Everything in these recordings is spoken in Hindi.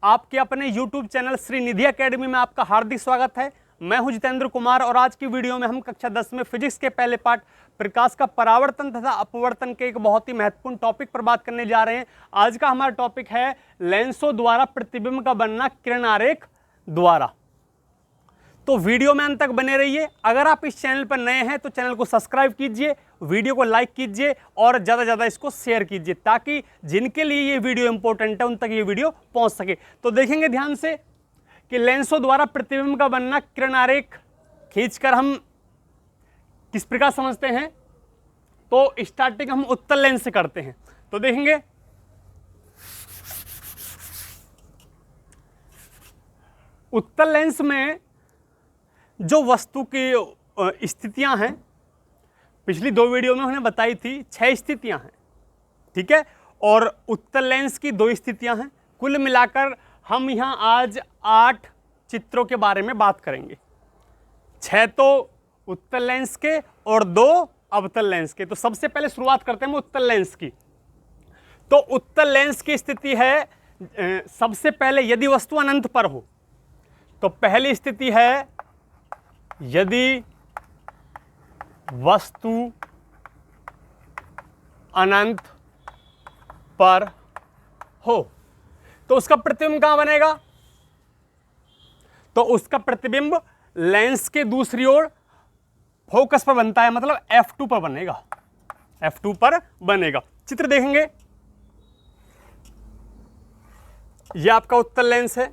आपके अपने YouTube चैनल श्री निधि एकेडमी में आपका हार्दिक स्वागत है। मैं हूं जितेंद्र कुमार और आज की वीडियो में हम कक्षा 10 में फिजिक्स के पहले पार्ट प्रकाश का परावर्तन तथा अपवर्तन के एक बहुत ही महत्वपूर्ण टॉपिक पर बात करने जा रहे हैं। आज का हमारा टॉपिक है लेंसों द्वारा प्रतिबिंब का बनना किरण आरेख द्वारा। तो वीडियो में अंत तक बने रहिए। अगर आप इस चैनल पर नए हैं तो चैनल को सब्सक्राइब कीजिए, वीडियो को लाइक कीजिए और ज़्यादा से ज़्यादा इसको शेयर कीजिए ताकि जिनके लिए ये वीडियो इंपॉर्टेंट है उन तक ये वीडियो पहुंच सके। तो देखेंगे ध्यान से कि लेंसों द्वारा प्रतिबिंब का बनना किरण आरेख खींचकर हम किस प्रकार समझते हैं। तो स्टार्टिंग हम उत्तल लेंस से करते हैं। तो देखेंगे उत्तल लेंस में जो वस्तु की स्थितियां हैं, पिछली दो वीडियो में उन्होंने बताई थी 6 स्थितियां हैं, ठीक है। और उत्तल लेंस की 2 स्थितियां हैं। कुल मिलाकर हम यहां आज 8 चित्रों के बारे में बात करेंगे। 6 तो उत्तल लेंस के और 2 अवतल लेंस के। तो सबसे पहले शुरुआत करते हैं उत्तल लेंस की। तो उत्तल लेंस की स्थिति है, सबसे पहले यदि वस्तु अनंत पर हो तो पहली स्थिति है यदि वस्तु अनंत पर हो तो उसका प्रतिबिंब कहां बनेगा। तो उसका प्रतिबिंब लेंस के दूसरी ओर फोकस पर बनता है, मतलब F2 पर बनेगा, F2 पर बनेगा। चित्र देखेंगे, यह आपका उत्तल लेंस है,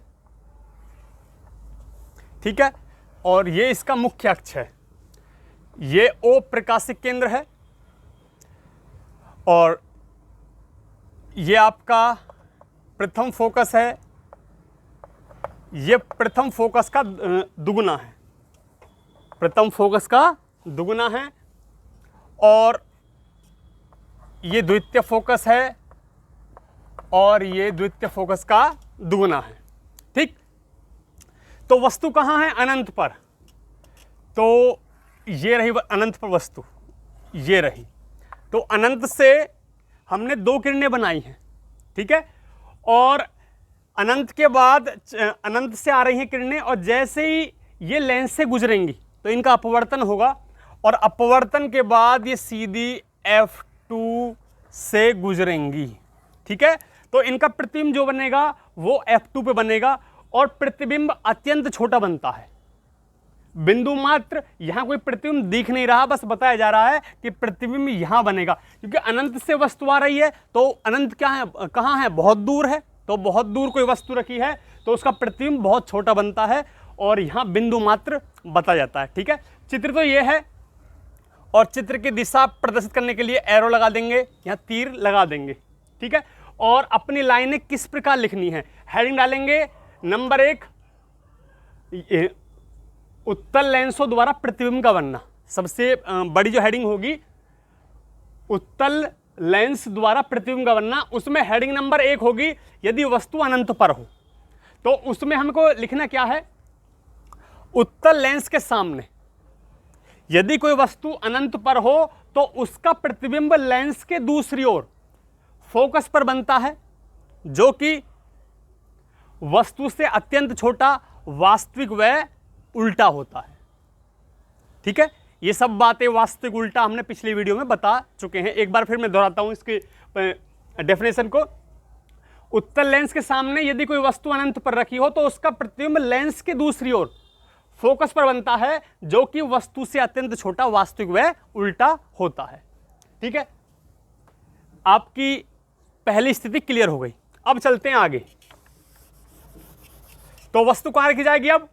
ठीक है। और ये इसका मुख्य अक्ष है, ये O प्रकाशिक केंद्र है और ये आपका प्रथम फोकस है, ये प्रथम फोकस का दुगुना है, प्रथम फोकस का दुगुना है। और ये द्वितीय फोकस है और ये द्वितीय फोकस का दुगुना है, ठीक। तो वस्तु कहाँ है, अनंत पर। तो ये रही अनंत पर वस्तु, ये रही। तो अनंत से हमने 2 किरणें बनाई हैं, ठीक है। और अनंत के बाद अनंत से आ रही हैं किरणें और जैसे ही ये लेंस से गुजरेंगी तो इनका अपवर्तन होगा और अपवर्तन के बाद ये सीधी F2 से गुजरेंगी, ठीक है। तो इनका प्रतिबिंब जो बनेगा वो F2 पे बनेगा और प्रतिबिंब अत्यंत छोटा बनता है, बिंदु मात्र। यहां कोई प्रतिबिंब दिख नहीं रहा, बस बताया जा रहा है कि प्रतिबिंब यहां बनेगा क्योंकि अनंत से वस्तु आ रही है। तो अनंत क्या है, कहां है, बहुत दूर है। तो बहुत दूर कोई वस्तु रखी है तो उसका प्रतिबिंब बहुत छोटा बनता है और यहां बिंदु मात्र बताया जाता है, ठीक है। चित्र तो ये है और चित्र की दिशा प्रदर्शित करने के लिए एरो लगा देंगे, यहां तीर लगा देंगे, ठीक है। और अपनी लाइनें किस प्रकार लिखनी है, हेडिंग डालेंगे। नंबर 1, उत्तल लेंसों द्वारा प्रतिबिंब का बनना। सबसे बड़ी जो हेडिंग होगी उत्तल लेंस द्वारा प्रतिबिंब का बनना, उसमें हेडिंग नंबर 1 होगी यदि वस्तु अनंत पर हो। तो उसमें हमको लिखना क्या है, उत्तल लेंस के सामने यदि कोई वस्तु अनंत पर हो तो उसका प्रतिबिंब लेंस के दूसरी ओर फोकस पर बनता है जो कि वस्तु से अत्यंत छोटा, वास्तविक व उल्टा होता है, ठीक है। ये सब बातें वास्तविक उल्टा हमने पिछली वीडियो में बता चुके हैं। एक बार फिर मैं दोहराता हूं इसके डेफिनेशन को। उत्तल लेंस के सामने यदि कोई वस्तु अनंत पर रखी हो तो उसका प्रतिबिंब लेंस के दूसरी ओर फोकस पर बनता है जो कि वस्तु से अत्यंत छोटा, वास्तविक व उल्टा होता है, ठीक है। आपकी पहली स्थिति क्लियर हो गई। अब चलते हैं आगे। तो वस्तु कहां रखी जाएगी, अब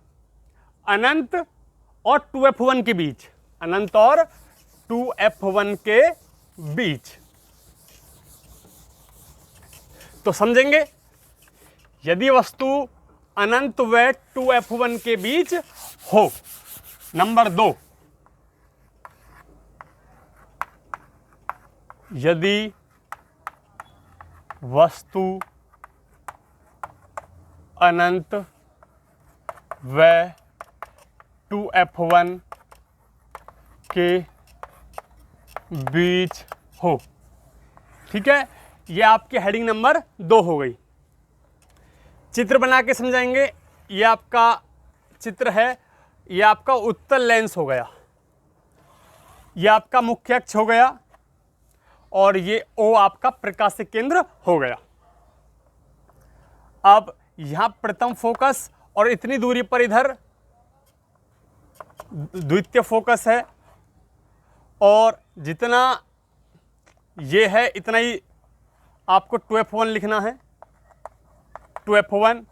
अनंत और 2F1 के बीच, अनंत और 2F1 के बीच। तो समझेंगे, यदि वस्तु अनंत व 2F1 के बीच हो। नंबर 2, यदि वस्तु अनंत व 2F1 के बीच हो, ठीक है। ये आपकी हेडिंग नंबर 2 हो गई। चित्र बना के समझाएंगे। ये आपका चित्र है, ये आपका उत्तल लेंस हो गया, ये आपका मुख्य अक्ष हो गया, और ये O आपका प्रकाशिक केंद्र हो गया। अब यहां प्रथम फोकस और इतनी दूरी पर इधर द्वितीय फोकस है, और जितना ये है इतना ही आपको 2f1 लिखना है, 2f1,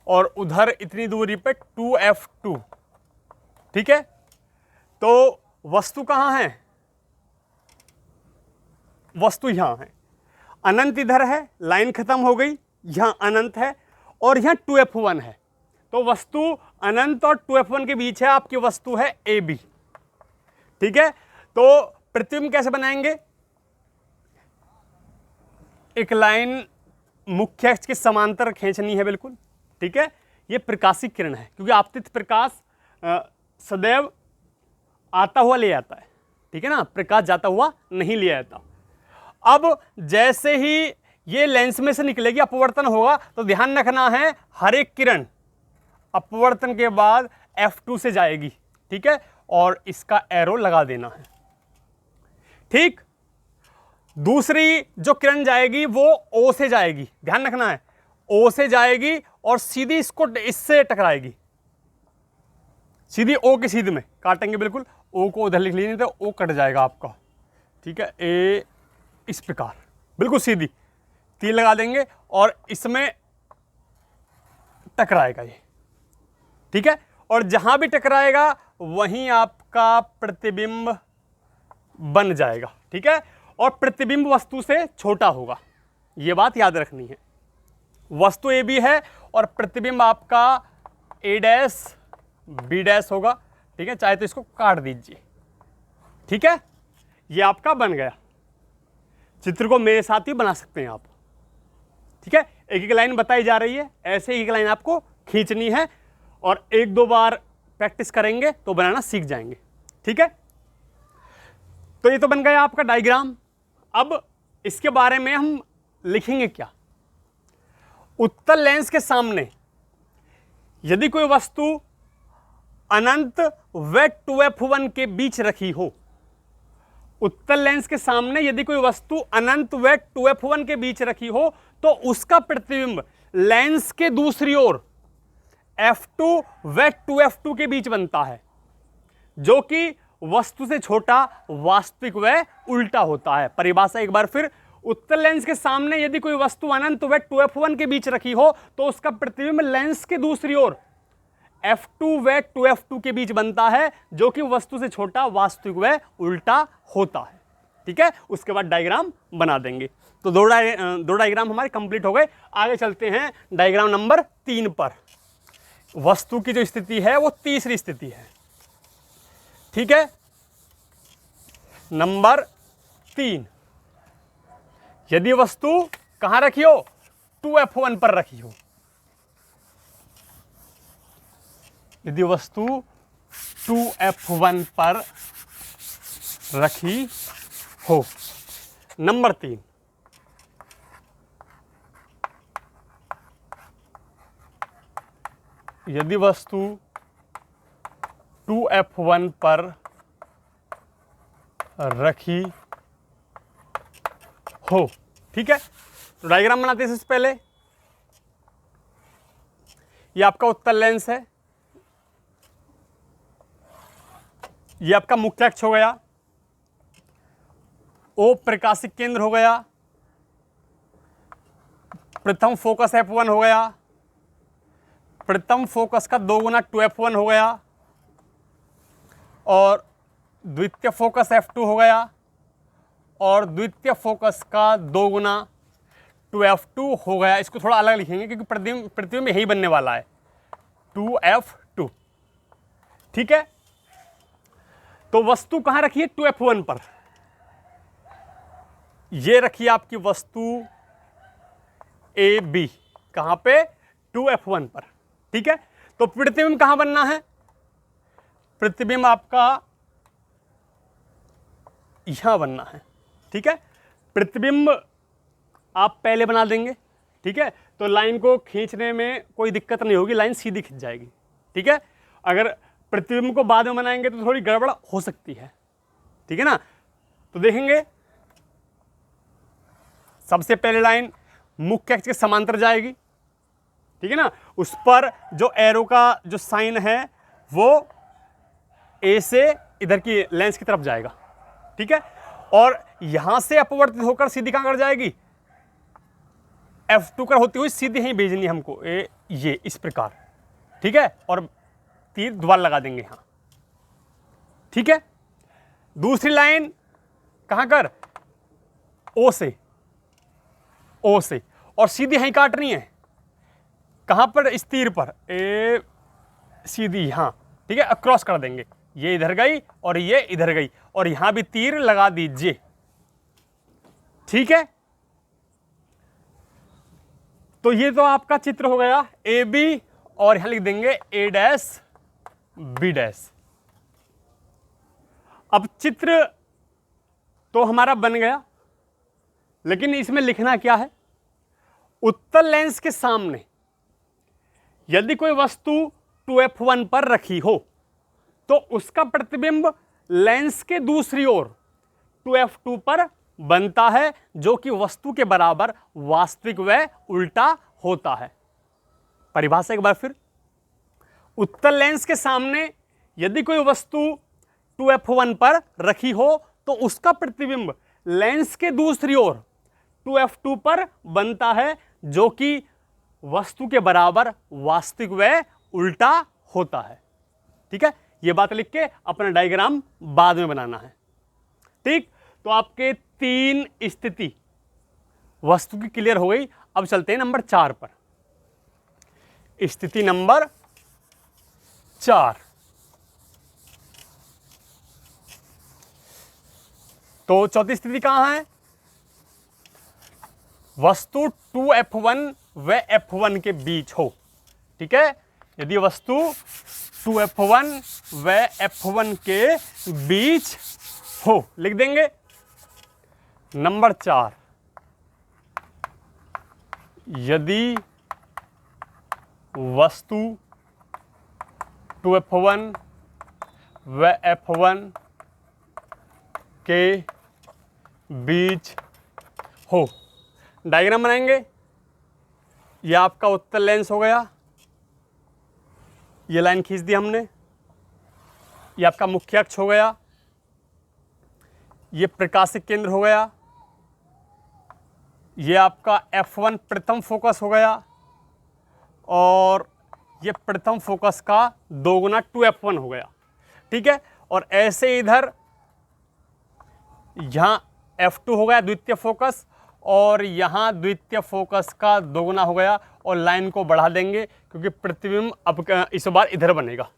और उधर इतनी दूरी पे 2f2। ठीक है, तो वस्तु कहाँ है? वस्तु यहां है, अनंत इधर है, लाइन खत्म हो गई, यहां अनंत है, और यहां 2f1 है। तो वस्तु अनंत और 2f1 के बीच है, आपकी वस्तु है AB। ठीक है, तो प्रतिबिंब कैसे बनाएंगे? एक लाइन मुख्य अक्ष के समांतर खींचनी है, बिल्कुल। ठीक है, ये प्रकाशिक किरण है, क्योंकि आपतित प्रकाश सदैव आता हुआ ले आता है। ठीक है ना, प्रकाश जाता हुआ नहीं ले आता। अब जैसे ही ये लेंस में से निकलेगी, अपवर्तन होगा, तो ध्यान रखना है हर एक किरण अपवर्तन के बाद F2 से जाएगी। ठीक है, और इसका एरो लगा देना है। ठीक, दूसरी जो किरण जाएगी वो O से जाएगी, ध्यान रखना है, O से जाएगी और सीधी इससे टकराएगी, सीधी O की सीध में काटेंगे, बिल्कुल O को उधर लिख लीजिए, तो O कट जाएगा आपका। ठीक है, A इस प्रकार बिल्कुल सीधी तीर लगा देंगे और इसमें टकराएगा ये। ठीक है, और जहां भी टकराएगा वहीं आपका प्रतिबिंब बन जाएगा। ठीक है, और प्रतिबिंब वस्तु से छोटा होगा, ये बात याद रखनी है। वस्तु AB है और प्रतिबिंब आपका A' B' होगा। ठीक है, चाहे तो इसको काट दीजिए। ठीक है, ये आपका बन गया। चित्र को मेरे साथ ही बना सकते हैं आप। ठीक है, एक एक लाइन बताई जा रही है, ऐसे एक लाइन आपको खींचनी है, और एक दो बार प्रैक्टिस करेंगे तो बनाना सीख जाएंगे। ठीक है, तो ये तो बन गया आपका डायग्राम। अब इसके बारे में हम लिखेंगे क्या? उत्तल लेंस के सामने यदि कोई वस्तु अनंत व 2f1 के बीच रखी हो, उत्तल लेंस के सामने यदि कोई वस्तु अनंत व 2f1 के बीच रखी हो, तो उसका प्रतिबिंब लेंस के दूसरी ओर F2 व 2f2 के बीच बनता है, जो कि वस्तु से छोटा, वास्तविक व उल्टा होता है। परिभाषा एक बार फिर, उत्तल लेंस के सामने यदि कोई वस्तु अनंत व 2f1 के बीच रखी हो, तो उसका प्रतिबिंब लेंस के दूसरी ओर F2 व 2f2 के बीच बनता है, जो कि वस्तु से छोटा, वास्तविक व उल्टा होता है। ठीक है, उसके बाद डायग्राम बना देंगे। तो दो डायग्राम हमारे कंप्लीट हो गए। आगे चलते हैं डायग्राम नंबर 3 पर। वस्तु की जो स्थिति है वो तीसरी स्थिति है। ठीक है, नंबर 3, यदि वस्तु कहां रखी हो? 2f1 पर रखी हो। यदि वस्तु 2f1 पर रखी हो। नंबर 3, यदि वस्तु 2f1 पर रखी हो। ठीक है, तो डायग्राम बनाते हैं। इससे पहले ये आपका उत्तल लेंस है, ये आपका मुख्य अक्ष हो गया, O प्रकाशिक केंद्र हो गया, प्रथम फोकस F1 हो गया, प्रथम फोकस का 2 गुना 2f1 हो गया, और द्वितीय फोकस F2 हो गया, और द्वितीय फोकस का 2 गुना 2f2 हो गया। इसको थोड़ा अलग लिखेंगे क्योंकि प्रतिबिंब यही बनने वाला है, 2f2। ठीक है, तो वस्तु कहां रखी है? 2f1 पर। ये रखी आपकी वस्तु AB, कहां पे? 2f1 पर। ठीक है, तो प्रतिबिंब कहां बनना है? प्रतिबिंब आपका यहां बनना है। ठीक है, प्रतिबिंब आप पहले बना देंगे। ठीक है, तो लाइन को खींचने में कोई दिक्कत नहीं होगी, लाइन सीधी खिंच जाएगी। ठीक है, अगर प्रतिबिंब को बाद में बनाएंगे तो थोड़ी गड़बड़ हो सकती है। ठीक है ना, तो देखेंगे सबसे पहले लाइन मुख्य अक्ष के समांतर जाएगी। ठीक है ना, उस पर जो एरो का जो साइन है वो ए से इधर की लेंस की तरफ जाएगा। ठीक है, और यहां से अपवर्तित होकर सीधी कहां कर जाएगी, F2 कर होती हुई सीधी ही भेजनी है हमको, ये इस प्रकार। ठीक है, और तीर दोबारा लगा देंगे यहां। ठीक है, दूसरी लाइन कहां कर, O से और सीधी यहीं काटनी है। कहां पर, इस तीर पर, सीधी यहां। ठीक है, अक्रॉस कर देंगे, ये इधर गई और ये इधर गई, और यहां भी तीर लगा दीजिए। ठीक है, तो ये तो आपका चित्र हो गया ए बी, और यहां लिख देंगे ए डैश बी डैश। अब चित्र तो हमारा बन गया, लेकिन इसमें लिखना क्या है, उत्तल लेंस के सामने यदि कोई वस्तु 2f1 पर रखी हो तो उसका प्रतिबिंब लेंस के दूसरी ओर 2f2 पर बनता है, जो कि वस्तु के बराबर वास्तविक व उल्टा होता है। परिभाषा एक बार फिर, उत्तल लेंस के सामने यदि कोई वस्तु 2f1 पर रखी हो तो उसका प्रतिबिंब लेंस के दूसरी ओर 2f2 पर बनता है, जो कि वस्तु के बराबर वास्तविक व उल्टा होता है। ठीक है, यह बात लिख के अपना डायग्राम बाद में बनाना है। ठीक, तो आपके 3 स्थिति वस्तु की क्लियर हो गई। अब चलते हैं नंबर 4 पर। स्थिति नंबर 4, तो चौथी स्थिति कहां है, वस्तु 2f1 व f1 के बीच हो। ठीक है, यदि वस्तु 2f1 व f1 के बीच हो, लिख देंगे नंबर 4, यदि वस्तु 2f1 व f1 के बीच हो। डायग्राम बनाएंगे, यह आपका उत्तल लेंस हो गया, ये लाइन खींच दी हमने, ये आपका मुख्य अक्ष हो गया, ये प्रकाशिक केंद्र हो गया, ये आपका f1 प्रथम फोकस हो गया, और ये प्रथम फोकस का 2 गुना 2f1 हो गया। ठीक है, और ऐसे इधर यहाँ f2 हो गया द्वितीय फोकस, और यहाँ द्वितीय फोकस का 2 गुना हो गया, और लाइन को बढ़ा देंगे क्योंकि प्रतिबिंब अब इस बार इधर बनेगा।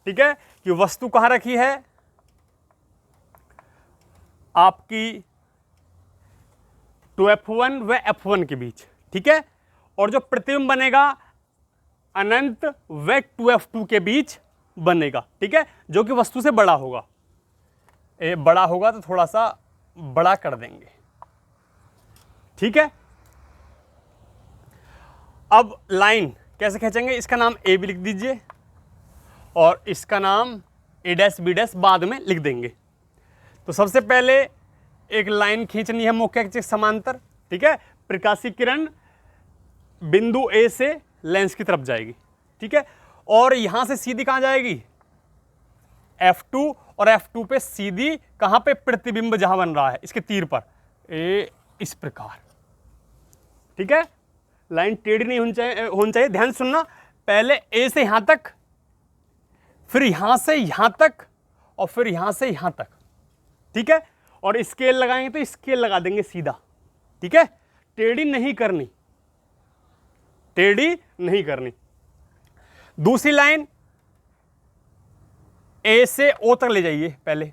ठीक है, कि वस्तु कहाँ रखी है, आपकी 2f1 व f1 के बीच। ठीक है, और जो प्रतिबिंब बनेगा अनंत व 2f2 के बीच बनेगा। ठीक है, जो कि वस्तु से बड़ा होगा। बड़ा होगा तो थोड़ा सा बड़ा कर देंगे। ठीक है, अब लाइन कैसे खींचेंगे, इसका नाम ए बी लिख दीजिए, और इसका नाम ए डैश बी डैश बाद में लिख देंगे। तो सबसे पहले एक लाइन खींचनी है मुख्य अक्ष के समांतर। ठीक है, प्रकाशीय किरण बिंदु ए से लेंस की तरफ जाएगी। ठीक है, और यहां से सीधी कहां जाएगी, F2, और F2 पे सीधी कहां पे, प्रतिबिंब जहां बन रहा है इसके तीर पर, इस प्रकार। ठीक है, लाइन टेढ़ी नहीं होनी चाहिए। ध्यान सुनना, पहले ए से यहां तक, फिर यहां से यहां तक, और फिर यहां से यहां तक। ठीक है, और स्केल लगाएंगे तो स्केल लगा देंगे सीधा। ठीक है, टेढ़ी नहीं करनी, टेढ़ी नहीं करनी। दूसरी लाइन ए से ओ तक ले जाइए, पहले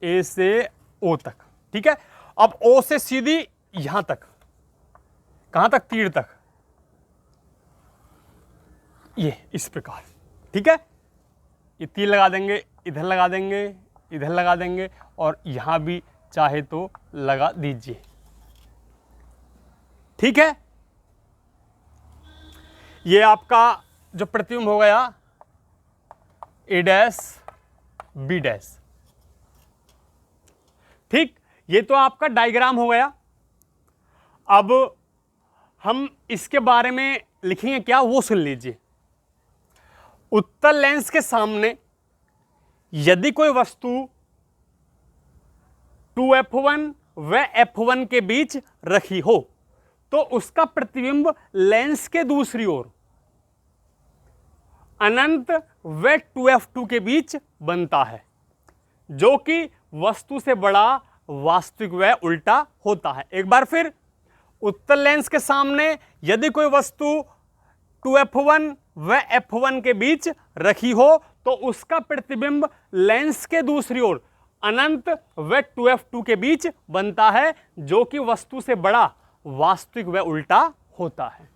ए से ओ तक। ठीक है, अब ओ से सीधी यहां तक, कहां तक, तीर तक, ये इस प्रकार। ठीक है, ये तीर लगा देंगे, इधर लगा देंगे, इधर लगा देंगे, और यहां भी चाहे तो लगा दीजिए। ठीक है, ये आपका जो प्रतिबिंब हो गया ए डैश बी डैश। ठीक, ये तो आपका डायग्राम हो गया। अब हम इसके बारे में लिखेंगे क्या, वो सुन लीजिए। उत्तल लेंस के सामने यदि कोई वस्तु 2f1 व f1 के बीच रखी हो तो उसका प्रतिबिंब लेंस के दूसरी ओर अनंत व 2f2 के बीच बनता है, जो कि वस्तु से बड़ा, वास्तविक व उल्टा होता है। एक बार फिर, उत्तल लेंस के सामने यदि कोई वस्तु 2f1 व f1 के बीच रखी हो तो उसका प्रतिबिंब लेंस के दूसरी ओर अनंत व 2f2 के बीच बनता है, जो कि वस्तु से बड़ा, वास्तविक व उल्टा होता है।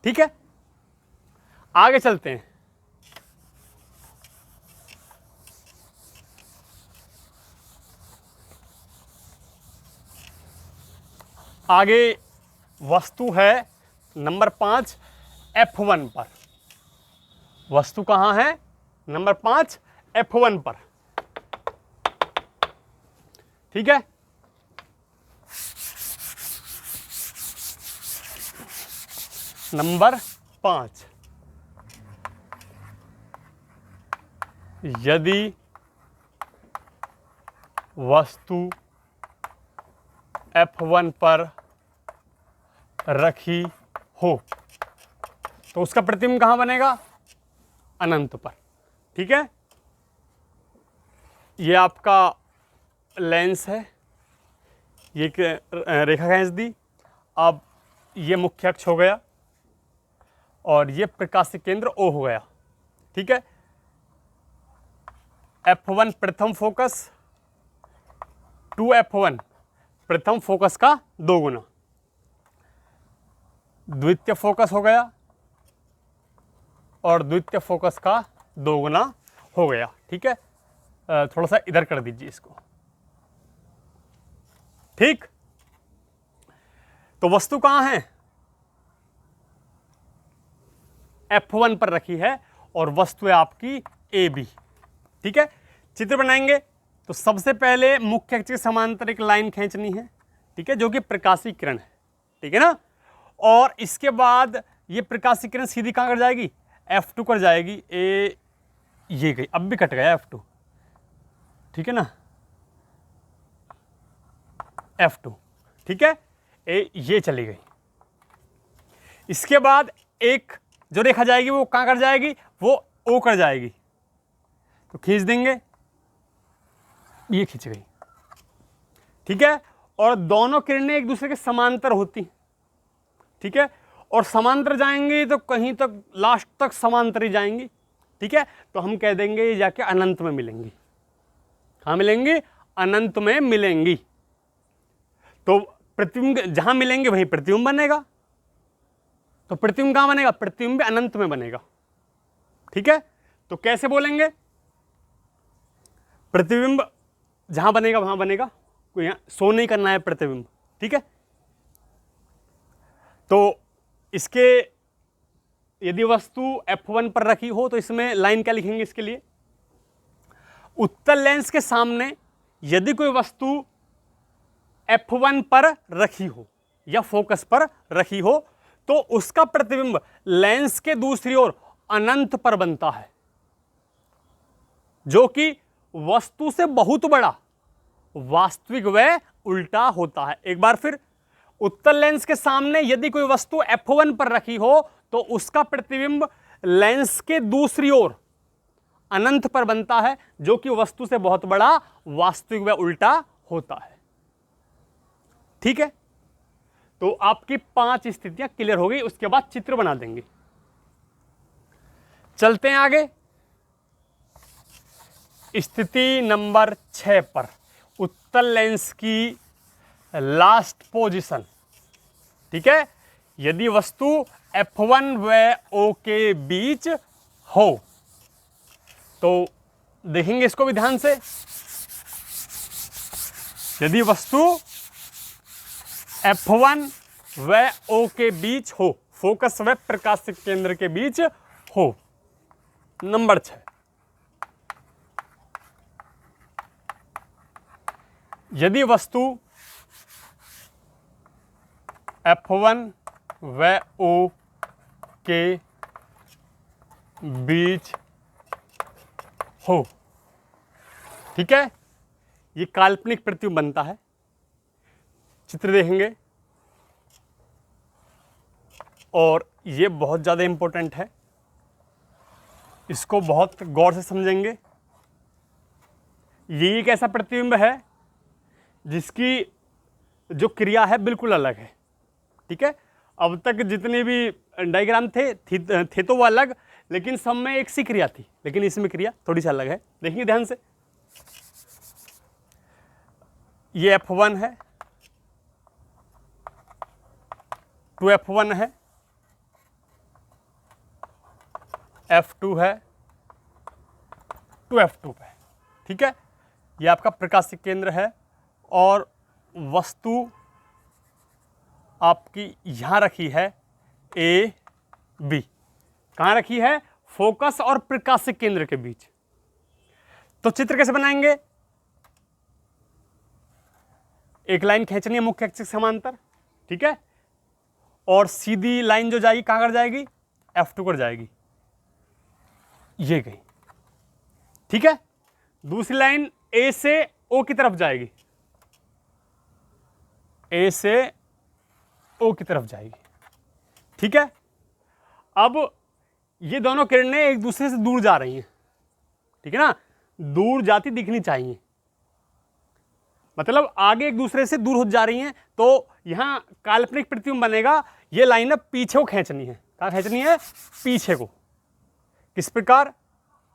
ठीक है, आगे चलते हैं। आगे वस्तु है नंबर 5 f1 पर। वस्तु कहां है? नंबर 5 f1 पर। ठीक है, नंबर 5, यदि वस्तु f1 पर रखी हो तो उसका प्रतिबिंब कहां बनेगा? अनंत पर। ठीक है, ये आपका लेंस है, ये एक रेखा खींच दी। अब ये मुख्य अक्ष हो गया और ये प्रकाशिक केंद्र O हो गया। ठीक है, f1 प्रथम फोकस, 2f1 प्रथम फोकस का 2 गुना, द्वितीय फोकस हो गया और द्वितीय फोकस का 2 गुना हो गया। ठीक है, थोड़ा सा इधर कर दीजिए इसको। ठीक, तो वस्तु कहां है? f1 पर रखी है और वस्तु है आपकी AB। ठीक है, चित्र बनाएंगे तो सबसे पहले मुख्य अक्ष के समांतर एक लाइन खींचनी है। ठीक है, जो कि प्रकाशीय किरण है। ठीक है ना, और इसके बाद ये प्रकाशीय किरण सीधी कहां कर जाएगी? F2 कर जाएगी। ये गई, अब भी कट गया F2। ठीक है ना, F2। ठीक है, ये चली गई। इसके बाद एक जो रेखा जाएगी वो कहां कर जाएगी? वो O कर जाएगी। तो खींच देंगे, ये खींच गई। ठीक है, और दोनों किरणें एक दूसरे के समांतर होती। ठीक है, और समांतर जाएंगे तो कहीं तक लास्ट तक समांतर ही जाएंगी। ठीक है, तो हम कह देंगे ये जाके अनंत में मिलेंगी। कहां मिलेंगी? अनंत में मिलेंगी। तो प्रतिबिंब जहां मिलेंगे वहीं प्रतिबिंब बनेगा। तो प्रतिबिंब कहां बनेगा? प्रतिबिंब अनंत में बनेगा। ठीक है, तो कैसे बोलेंगे? प्रतिबिंब जहां बनेगा वहां बनेगा, कोई यहां शो नहीं करना है प्रतिबिंब। ठीक है, तो इसके यदि वस्तु f1 पर रखी हो तो इसमें लाइन क्या लिखेंगे? इसके लिए उत्तल लेंस के सामने यदि कोई वस्तु f1 पर रखी हो या फोकस पर रखी हो तो उसका प्रतिबिंब लेंस के दूसरी ओर अनंत पर बनता है, जो कि वस्तु से बहुत बड़ा, वास्तविक व उल्टा होता है। एक बार फिर, उत्तल लेंस के सामने यदि कोई वस्तु f1 पर रखी हो तो उसका प्रतिबिंब लेंस के दूसरी ओर अनंत पर बनता है, जो कि वस्तु से बहुत बड़ा, वास्तविक व उल्टा होता है। ठीक है, तो आपकी 5 स्थितियां क्लियर हो गई। उसके बाद चित्र बना देंगे। चलते हैं आगे। स्थिति नंबर 6 पर उत्तल लेंस की लास्ट पोजीशन। ठीक है, यदि वस्तु f1 व O के बीच हो तो देखेंगे इसको भी ध्यान से। यदि वस्तु f1 व O के बीच हो फोकस व प्रकाशिक केंद्र के बीच हो। नंबर 6, यदि वस्तु F1 व O के बीच हो, ठीक है, ये काल्पनिक प्रतिबिंब बनता है। चित्र देखेंगे और ये बहुत ज़्यादा इंपॉर्टेंट है, इसको बहुत गौर से समझेंगे। ये एक ऐसा प्रतिबिंब है जिसकी जो क्रिया है बिल्कुल अलग है, ठीक है। अब तक जितने भी डायग्राम थे तो वो अलग, लेकिन सब में एक सी क्रिया थी, लेकिन इसमें क्रिया थोड़ी सी अलग है। देखिए ध्यान से, ये F1 है, 2F1 है, F2 है, 2F2 है, ठीक है। ये आपका प्रकाशिक केंद्र है और वस्तु आपकी यहां रखी है A, B। कहां रखी है? फोकस और प्रकाशिक केंद्र के बीच। तो चित्र कैसे बनाएंगे? एक लाइन खींचनी है मुख्य अक्ष के समांतर, ठीक है, और सीधी लाइन जो जाएगी कहां कर जाएगी? F2 कर जाएगी, ये गई, ठीक है। दूसरी लाइन A से O की तरफ जाएगी, A से O की तरफ जाएगी, ठीक है। अब ये दोनों किरणें एक दूसरे से दूर जा रही हैं, ठीक है ना, दूर जाती दिखनी चाहिए, मतलब आगे एक दूसरे से दूर हो जा रही हैं। तो यहां काल्पनिक प्रतिबिंब बनेगा। ये लाइन अब पीछे को खींचनी है। कहां खींचनी है? पीछे को। किस प्रकार?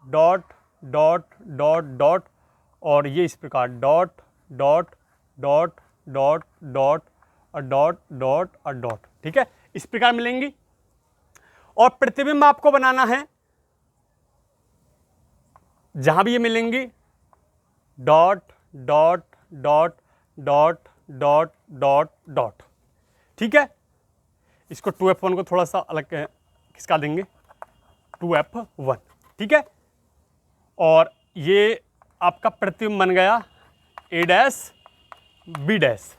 डॉट डॉट डॉट डॉट, और ये इस प्रकार dot dot dot dot dot और डॉट डॉट और डॉट, ठीक है, इस प्रकार मिलेंगी। और प्रतिबिंब आपको बनाना है जहां भी ये मिलेंगी, dot dot dot dot dot dot dot, ठीक है। इसको 2F1 को थोड़ा सा अलग खिसका देंगे, 2F1, ठीक है। और ये आपका प्रतिबिंब बन गया A डैश B डैश।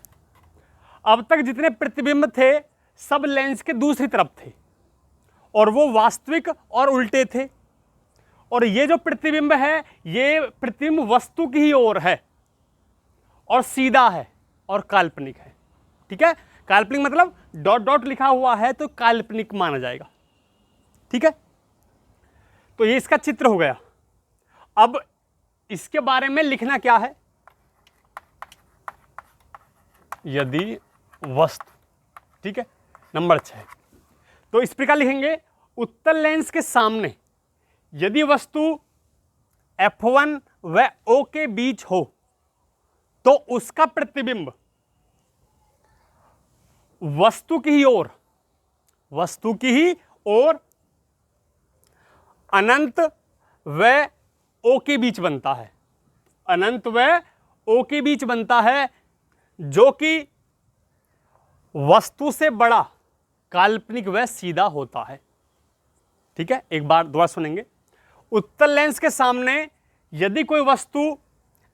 अब तक जितने प्रतिबिंब थे सब लेंस के दूसरी तरफ थे और वो वास्तविक और उल्टे थे। और ये जो प्रतिबिंब है ये प्रतिबिंब वस्तु की ही ओर है और सीधा है और काल्पनिक है, ठीक है। काल्पनिक मतलब डॉट डॉट लिखा हुआ है तो काल्पनिक माना जाएगा, ठीक है। तो ये इसका चित्र हो गया। अब इसके बारे में लिखना क्या है? यदि वस्तु, ठीक है, नंबर 6। तो इस प्रकार लिखेंगे, उत्तल लेंस के सामने यदि वस्तु F1 व O के बीच हो तो उसका प्रतिबिंब वस्तु की ही ओर, वस्तु की ही ओर अनंत व O के बीच बनता है, अनंत व O के बीच बनता है, जो कि वस्तु से बड़ा, काल्पनिक व सीधा होता है, ठीक है। एक बार दोबारा सुनेंगे, उत्तल लेंस के सामने यदि कोई वस्तु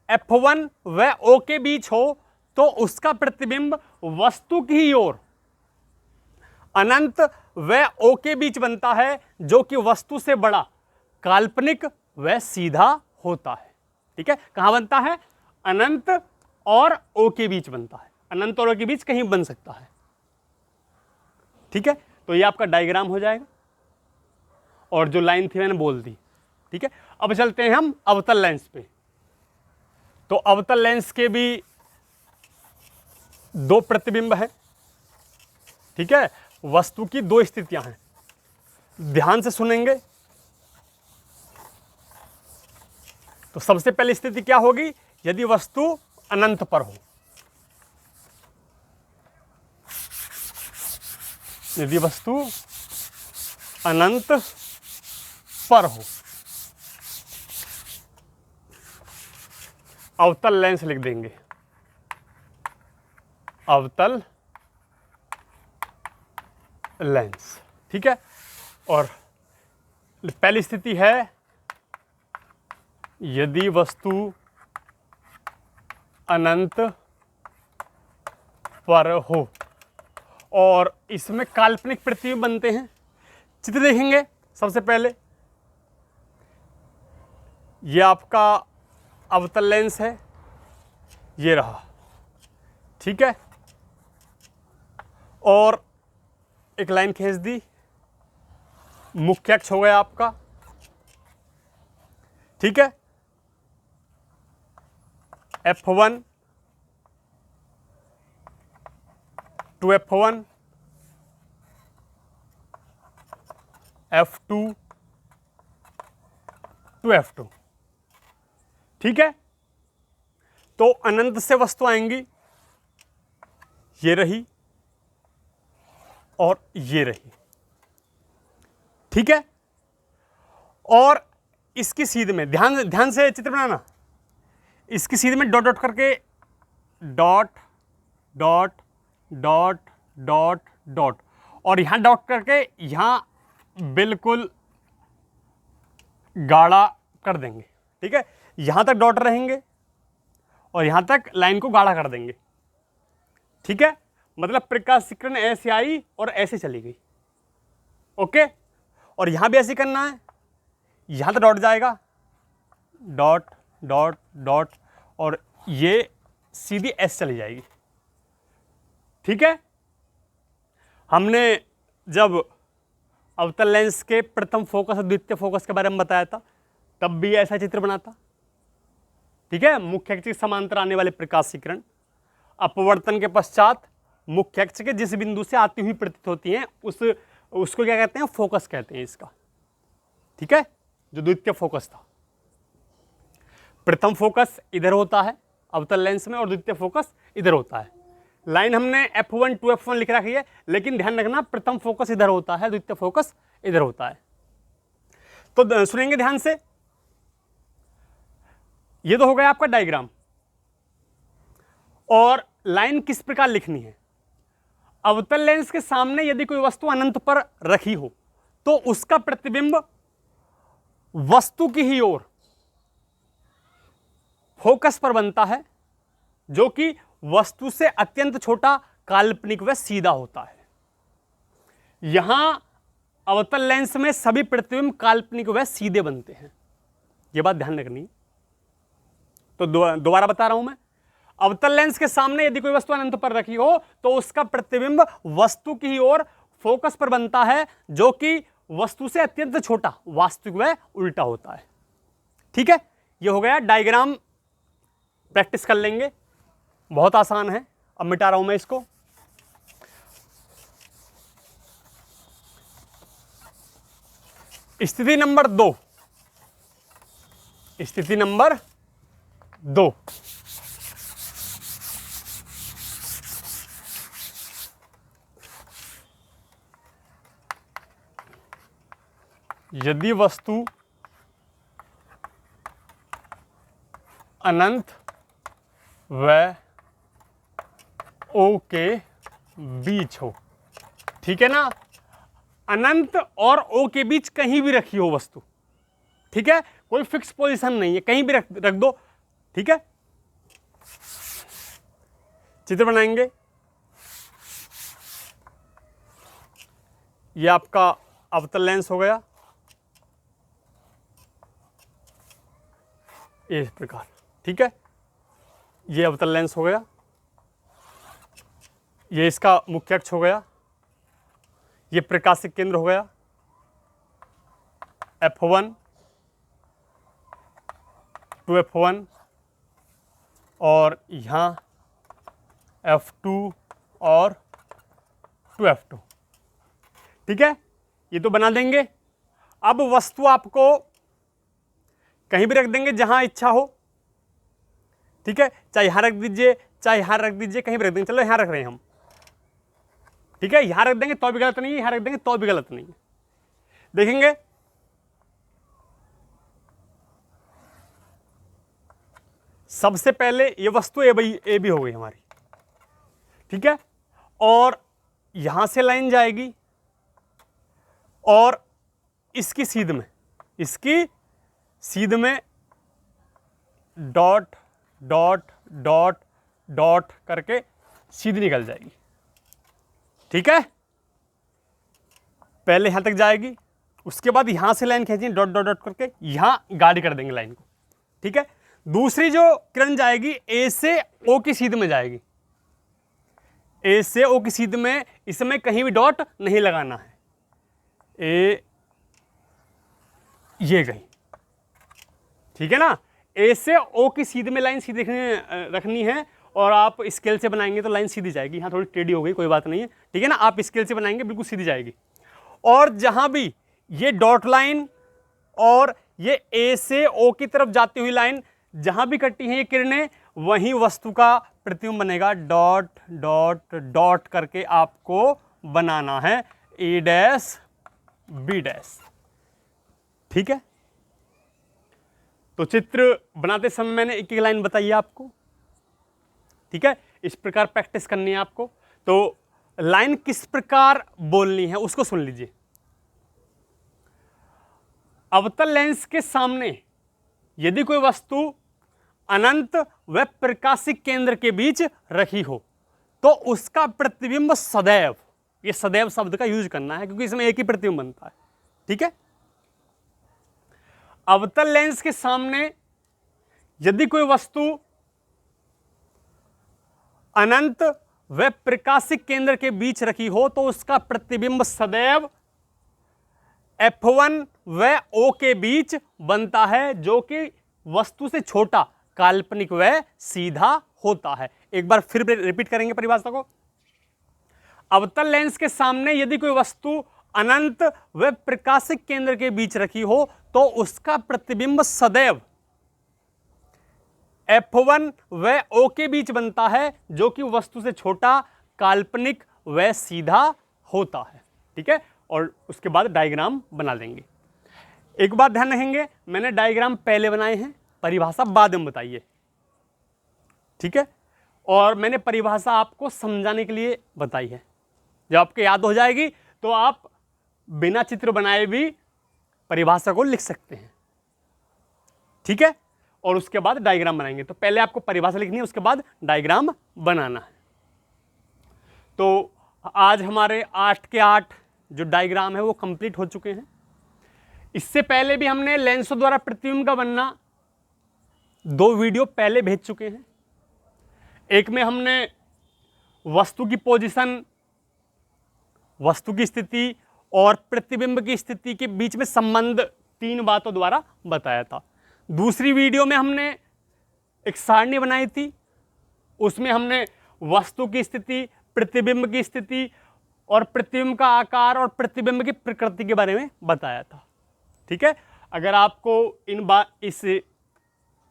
F1 व O के बीच हो तो उसका प्रतिबिंब वस्तु की ही ओर अनंत व O के बीच बनता है, जो कि वस्तु से बड़ा, काल्पनिक व सीधा होता है, ठीक है। कहां बनता है? अनंत और O के बीच बनता है, अनंत और O के बीच कहीं बन सकता है, ठीक है। तो ये आपका डायग्राम हो जाएगा और जो लाइन थी मैंने बोल दी, ठीक है। अब चलते हैं हम अवतल लेंस पे। तो अवतल लेंस के भी दो प्रतिबिंब हैं, ठीक है, वस्तु की दो स्थितियां हैं, ध्यान से सुनेंगे। तो सबसे पहली स्थिति क्या होगी? यदि वस्तु अनंत पर हो, यदि वस्तु अनंत पर हो, अवतल लेंस लिख देंगे, अवतल लेंस, ठीक है। और पहली स्थिति है यदि वस्तु अनंत पर हो, और इसमें काल्पनिक प्रतिबिंब बनते हैं। चित्र देखेंगे सबसे पहले, ये आपका अवतल लेंस है, ये रहा, ठीक है। और एक लाइन खींच दी, मुख्य अक्ष हो गया आपका, ठीक है। F1 to F1, F2 to F2, ठीक है। तो अनंत से वस्तु आएंगी, ये रही और ये रही, ठीक है। और इसकी सीध में ध्यान से चित्र बनाना, इसकी सीध में डॉट डॉट करके, dot dot dot dot dot, और यहां डॉट करके यहां बिल्कुल गाढ़ा कर देंगे, ठीक है। यहां तक डॉट रहेंगे और यहां तक लाइन को गाढ़ा कर देंगे, ठीक है। मतलब प्रकाशीकरण ऐसे आई और ऐसे चली गई, ओके। और यहां भी ऐसे करना है, यहां तक डॉट जाएगा, डॉट डॉट डॉट, और ये सीधी एस चली जाएगी, ठीक है। हमने जब अवतल लेंस के प्रथम फोकस और द्वितीय फोकस के बारे में बताया था, तब भी ऐसा चित्र बना था, ठीक है। मुख्य अक्ष के समांतर आने वाले प्रकाशीकरण अपवर्तन के पश्चात मुख्य अक्ष के जिस बिंदु से आती हुई प्रतीत होती हैं, उसको क्या कहते हैं, फोकस कहते हैं इसका, ठीक है। जो द्वितीय फोकस था, प्रथम फोकस इधर होता है अवतल लेंस में और द्वितीय फोकस इधर होता है। लाइन हमने F1 टू F1 लिख रखी है, लेकिन ध्यान रखना प्रथम फोकस इधर होता है, द्वितीय फोकस इधर होता है। तो सुनेंगे ध्यान से, ये तो हो गया आपका डायग्राम। और लाइन किस प्रकार लिखनी है, अवतल लेंस के सामने यदि कोई वस्तु अनंत पर रखी हो तो उसका प्रतिबिंब वस्तु की ही ओर फोकस पर बनता है, जो कि वस्तु से अत्यंत छोटा, काल्पनिक व सीधा होता है। यहां अवतल लेंस में सभी प्रतिबिंब काल्पनिक व सीधे बनते हैं, यह बात ध्यान रखनी है। तो दोबारा बता रहा हूं मैं, अवतल लेंस के सामने यदि कोई वस्तु अनंत पर रखी हो तो उसका प्रतिबिंब वस्तु की ही ओर फोकस पर बनता है, जो कि वस्तु से अत्यंत छोटा, वास्तविक व उल्टा होता है, ठीक है। यह हो गया डायग्राम, प्रैक्टिस कर लेंगे, बहुत आसान है। अब मिटा रहा हूं मैं इसको। स्थिति नंबर 2, स्थिति नंबर 2, यदि वस्तु अनंत व ओ के बीच हो, ठीक है ना, अनंत और ओ के बीच कहीं भी रखी हो वस्तु, ठीक है, कोई फिक्स पोजीशन नहीं है, कहीं भी रख दो, ठीक है। चित्र बनाएंगे, ये आपका अवतल लेंस हो गया, इस प्रकार, ठीक है। ये अवतल लेंस हो गया, ये इसका मुख्य अक्ष हो गया, ये प्रकाशिक केंद्र हो गया, F1 टू F1, और यहाँ F2 और टू F2, ठीक है। ये तो बना देंगे। अब वस्तु आपको कहीं भी रख देंगे जहां इच्छा हो, ठीक है, चाहे यहां रख दीजिए, चाहे यहां रख दीजिए, कहीं भी रख देंगे। चलो यहां रख रहे हैं हम, ठीक है, यहां रख देंगे तो भी गलत नहीं है, यहां रख देंगे तो भी गलत नहीं है। देखेंगे, सबसे पहले ये वस्तु ए बी हो गई हमारी, ठीक है, और यहां से लाइन जाएगी और इसकी सीध में डॉट डॉट डॉट डॉट करके सीधी निकल जाएगी। ठीक है, पहले यहां तक जाएगी, उसके बाद यहां से लाइन खींचेंगे डॉट डॉट डॉट करके, यहां गाड़ी कर देंगे लाइन को। ठीक है, दूसरी जो किरण जाएगी ए से ओ की सीध में जाएगी, ए से ओ की सीध में, इसमें कहीं भी डॉट नहीं लगाना है। ए ये गई, ठीक है ना। ए से ओ की सीध में लाइन सीधी रखनी है, और आप स्केल से बनाएंगे तो लाइन सीधी जाएगी। यहाँ थोड़ी टेढ़ी हो गई, कोई बात नहीं है, ठीक है ना। आप स्केल से बनाएंगे बिल्कुल सीधी जाएगी। और जहां भी ये डॉट लाइन और ये ए से ओ की तरफ जाती हुई लाइन जहां भी कटी है ये किरणें, वहीं वस्तु का प्रतिबिंब बनेगा। डॉट डॉट डॉट करके आपको बनाना है ए डैश बी डैश। ठीक है, तो चित्र बनाते समय मैंने एक एक लाइन बताई है आपको। ठीक है, इस प्रकार प्रैक्टिस करनी है आपको। तो लाइन किस प्रकार बोलनी है उसको सुन लीजिए। अवतल लेंस के सामने यदि कोई वस्तु अनंत व प्रकाशिक केंद्र के बीच रखी हो तो उसका प्रतिबिंब सदैव, ये सदैव शब्द का यूज करना है क्योंकि इसमें एक ही प्रतिबिंब बनता है। ठीक है, अवतल लेंस के सामने यदि कोई वस्तु अनंत व प्रकाशिक केंद्र के बीच रखी हो तो उसका प्रतिबिंब सदैव F1 व O के बीच बनता है, जो कि वस्तु से छोटा, काल्पनिक व सीधा होता है। एक बार फिर रिपीट करेंगे परिभाषा को। अवतल लेंस के सामने यदि कोई वस्तु अनंत व प्रकाशिक केंद्र के बीच रखी हो तो उसका प्रतिबिंब सदैव F1 व O के बीच बनता है, जो कि वस्तु से छोटा, काल्पनिक व सीधा होता है। ठीक है, और उसके बाद डायग्राम बना लेंगे। एक बात ध्यान रखेंगे, मैंने डायग्राम पहले बनाए हैं, परिभाषा बाद में बताइए। ठीक है, और मैंने परिभाषा आपको समझाने के लिए बताई है। जब आपको याद हो जाएगी तो आप बिना चित्र बनाए भी परिभाषा को लिख सकते हैं। ठीक है, और उसके बाद डायग्राम बनाएंगे। तो पहले आपको परिभाषा लिखनी है, उसके बाद डायग्राम बनाना है। तो आज हमारे 8 के 8 जो डायग्राम है वो कंप्लीट हो चुके हैं। इससे पहले भी हमने लेंसों द्वारा प्रतिबिंब का बनना 2 वीडियो पहले भेज चुके हैं। एक में हमने वस्तु की पोजीशन, वस्तु की स्थिति और प्रतिबिंब की स्थिति के बीच में संबंध 3 बातों द्वारा बताया था। दूसरी वीडियो में हमने एक सारणी बनाई थी, उसमें हमने वस्तु की स्थिति, प्रतिबिंब की स्थिति और प्रतिबिंब का आकार और प्रतिबिंब की प्रकृति के बारे में बताया था। ठीक है, अगर आपको इस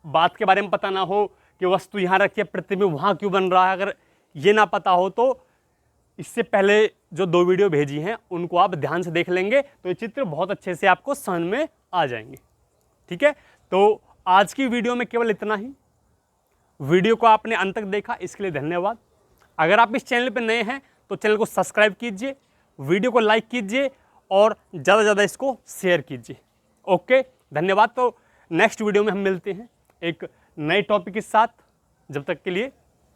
बात के बारे में पता ना हो कि वस्तु यहाँ रखी है, प्रतिबिंब वहाँ क्यों बन रहा है, अगर ये ना पता हो तो इससे पहले जो 2 वीडियो भेजी हैं उनको आप ध्यान से देख लेंगे तो ये चित्र बहुत अच्छे से आपको समझ में आ जाएंगे। ठीक है, तो आज की वीडियो में केवल इतना ही। वीडियो को आपने अंत तक देखा, इसके लिए धन्यवाद। अगर आप इस चैनल पर नए हैं तो चैनल को सब्सक्राइब कीजिए, वीडियो को लाइक कीजिए और ज़्यादा से ज़्यादा इसको शेयर कीजिए। ओके, धन्यवाद। तो नेक्स्ट वीडियो में हम मिलते हैं एक नए टॉपिक के साथ। जब तक के लिए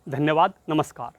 धन्यवाद, नमस्कार।